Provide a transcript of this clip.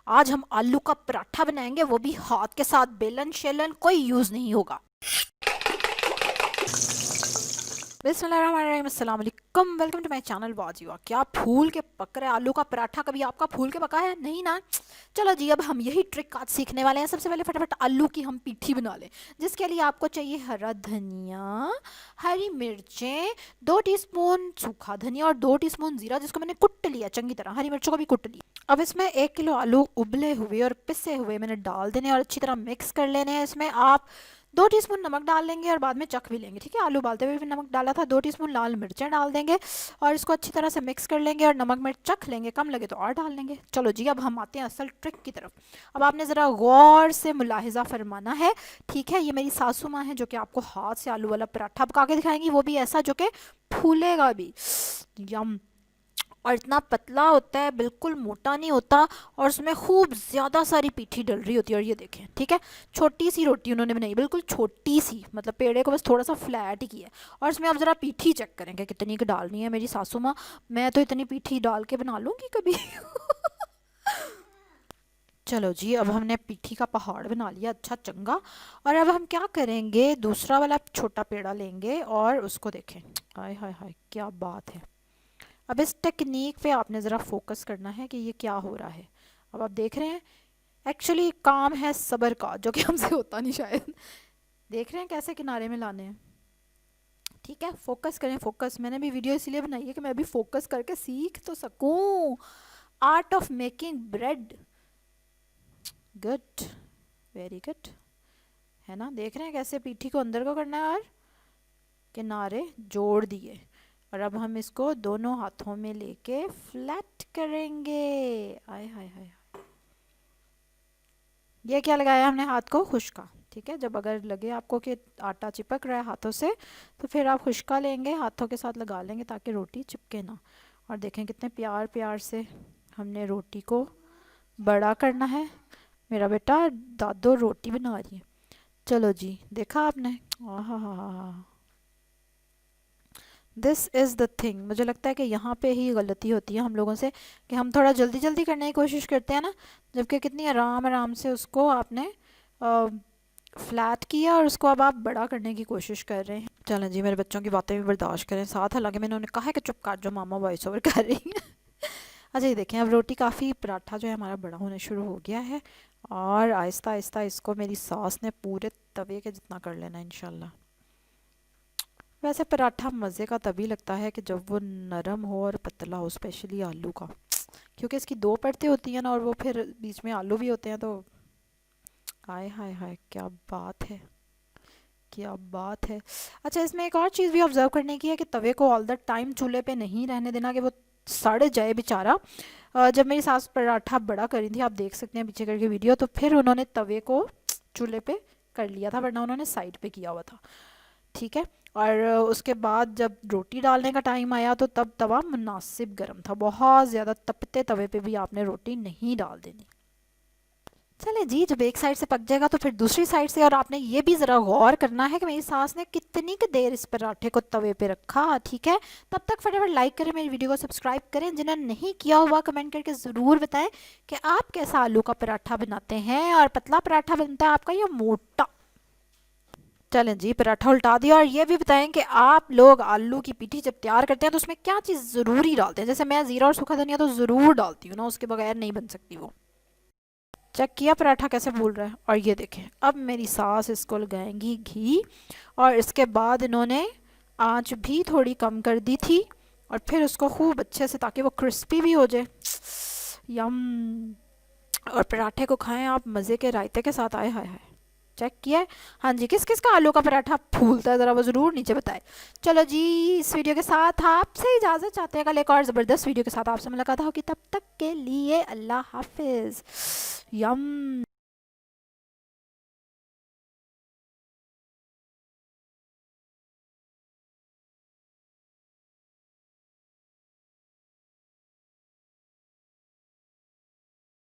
आज हम आलू का पराठा बनाएंगे, वो भी हाथ के साथ। बेलन शेलन कोई यूज नहीं होगा। बिस्मिल्लाहिर्रहमानिर्रहीम, अस्सलाम वालेकुम, वेलकम टू माय चैनल वाजिवा। क्या फूल के पक रहा है आलू का पराठा? कभी आपका फूल के पका है? नहीं ना। चलो जी, अब हम यही ट्रिक आज सीखने वाले हैं। सबसे पहले फटाफट आलू की हम पीठी बना लें, जिसके लिए आपको चाहिए हरा धनिया, हरी मिर्चें, 2 टीस्पून सूखा धनिया और 2 टीस्पून जीरा, जिसको मैंने कुट लिया चंगी तरह। हरी मिर्चों को भी कुट लिया। अब इसमें 1 किलो आलू उबले हुए और पिसे हुए मैंने डाल देने और अच्छी तरह मिक्स कर लेने हैं। इसमें आप 2 टीस्पून नमक डाल लेंगे और बाद में चख भी लेंगे। ठीक है, आलू उबालते हुए भी नमक डाला था। 2 टीस्पून लाल मिर्चें डाल देंगे और इसको अच्छी तरह से मिक्स कर लेंगे और नमक मिर्च चख लेंगे, कम लगे तो और डाल लेंगे। चलो जी, अब हम आते हैं असल ट्रिक की तरफ। अब आपने ज़रा गौर से मुलाहिजा फरमाना है। ठीक है, ये मेरी सासू माँ है जो कि आपको हाथ से आलू वाला पराठा पका के दिखाएंगी, वो भी ऐसा जो कि फूलेगा भी। यम। और इतना पतला होता है, बिल्कुल मोटा नहीं होता, और उसमें खूब ज़्यादा सारी पीठी डल रही होती है। और ये देखें, ठीक है, छोटी सी रोटी उन्होंने बनाई, बिल्कुल छोटी सी, मतलब पेड़े को बस थोड़ा सा फ्लैट ही किया। और इसमें आप ज़रा पीठी चेक करेंगे कितनी की डालनी है। मेरी सासू माँ, मैं तो इतनी पीठी डाल के बना लूँगी कभी। चलो जी, अब हमने पीठी का पहाड़ बना लिया अच्छा चंगा। और अब हम क्या करेंगे, दूसरा वाला छोटा पेड़ा लेंगे और उसको देखें। हाय हाय हाय, क्या बात है। अब इस टेक्निक पे आपने ज़रा फोकस करना है कि ये क्या हो रहा है। अब आप देख रहे हैं, एक्चुअली काम है सब्र का, जो कि हमसे होता नहीं शायद। देख रहे हैं कैसे किनारे में लाने हैं। ठीक है, फोकस करें, फोकस। मैंने भी वीडियो इसीलिए बनाई है कि मैं भी फोकस करके सीख तो सकूं। Art of making bread. Good, very good. है ना, देख रहे हैं कैसे पीठी को अंदर को करना है और किनारे जोड़ दिए। और अब हम इसको दोनों हाथों में लेके फ्लैट करेंगे। आय हाय हाय। ये क्या लगाया हमने हाथ को? खुश्का। ठीक है, जब अगर लगे आपको कि आटा चिपक रहा है हाथों से, तो फिर आप खुश्का लेंगे, हाथों के साथ लगा लेंगे ताकि रोटी चिपके ना। और देखें कितने प्यार प्यार से हमने रोटी को बड़ा करना है। मेरा बेटा दादो रोटी बना रही है। चलो जी, देखा आपने? आहा हा हा। This is the thing. मुझे लगता है कि यहाँ पे ही गलती होती है हम लोगों से, कि हम थोड़ा जल्दी जल्दी करने की कोशिश करते हैं ना, जबकि कितनी आराम आराम से उसको आपने फ्लैट किया और उसको अब आप बड़ा करने की कोशिश कर रहे हैं। चलें जी, मेरे बच्चों की बातें भी बर्दाश्त करें साथ, हालांकि मैंने उन्हें कहा है कि चुप कर जो, मामा वॉइस ओवर कर रही है। अच्छा, ये देखें, अब रोटी काफ़ी, पराठा जो है हमारा बड़ा होने शुरू हो गया है। और आहिस्ता आहिस्ता इसको मेरी सास ने पूरे तवे के जितना कर लेना इंशाल्लाह। वैसे पराठा मज़े का तभी लगता है कि जब वो नरम हो और पतला हो, स्पेशली आलू का, क्योंकि इसकी 2 परतें होती हैं ना, और वो फिर बीच में आलू भी होते हैं, तो हाय हाय हाय, क्या बात है, क्या बात है। अच्छा, इसमें एक और चीज़ भी ऑब्जर्व करने की है कि तवे को ऑल द टाइम चूल्हे पे नहीं रहने देना कि वो सड़ जाए बेचारा। जब मेरी सास पराठा बड़ा कर रही थी, आप देख सकते हैं पीछे करके वीडियो, तो फिर उन्होंने तवे को चूल्हे पे कर लिया था, वरना उन्होंने साइड पे किया हुआ था। ठीक है, और उसके बाद जब रोटी डालने का टाइम आया तो तब तवा मुनासिब गर्म था। बहुत ज़्यादा तपते तवे पे भी आपने रोटी नहीं डाल देनी। चले जी, जब एक साइड से पक जाएगा तो फिर दूसरी साइड से। और आपने ये भी ज़रा गौर करना है कि मेरी सास ने कितनी की देर इस पराठे को तवे पे रखा। ठीक है, तब तक फटाफट लाइक करें, मेरी वीडियो को सब्सक्राइब करें। जिन्होंने नहीं किया हुआ कमेंट करके ज़रूर बताएं कि आप कैसा आलू का पराठा बनाते हैं, और पतला पराठा बनता है आपका या मोटा। चलें जी, पराठा उल्टा दिया। और ये भी बताएं कि आप लोग आलू की पीठी जब तैयार करते हैं तो उसमें क्या चीज़ ज़रूरी डालते हैं। जैसे मैं ज़ीरा और सूखा धनिया तो ज़रूर डालती हूँ ना, उसके बगैर नहीं बन सकती वो। चेक किया पराठा कैसे फूल रहा है? और ये देखें, अब मेरी सास इसको लगाएंगी घी, और इसके बाद इन्होंने आंच भी थोड़ी कम कर दी थी, और फिर उसको खूब अच्छे से, ताकि वो क्रिस्पी भी हो जाए। यम। और पराठे को खाएं आप मज़े के रायते के साथ। आए हाय हाय। चेक किया है? हाँ जी, किस किस का आलू का पराठा फूलता है, ज़रा वो ज़रूर नीचे बताए। चलो जी, इस वीडियो के साथ आपसे इजाज़त चाहते हैं। कल एक और ज़बरदस्त वीडियो के साथ आपसे मुलाकात होगी, तब तक के लिए अल्लाह हाफिज़। यम।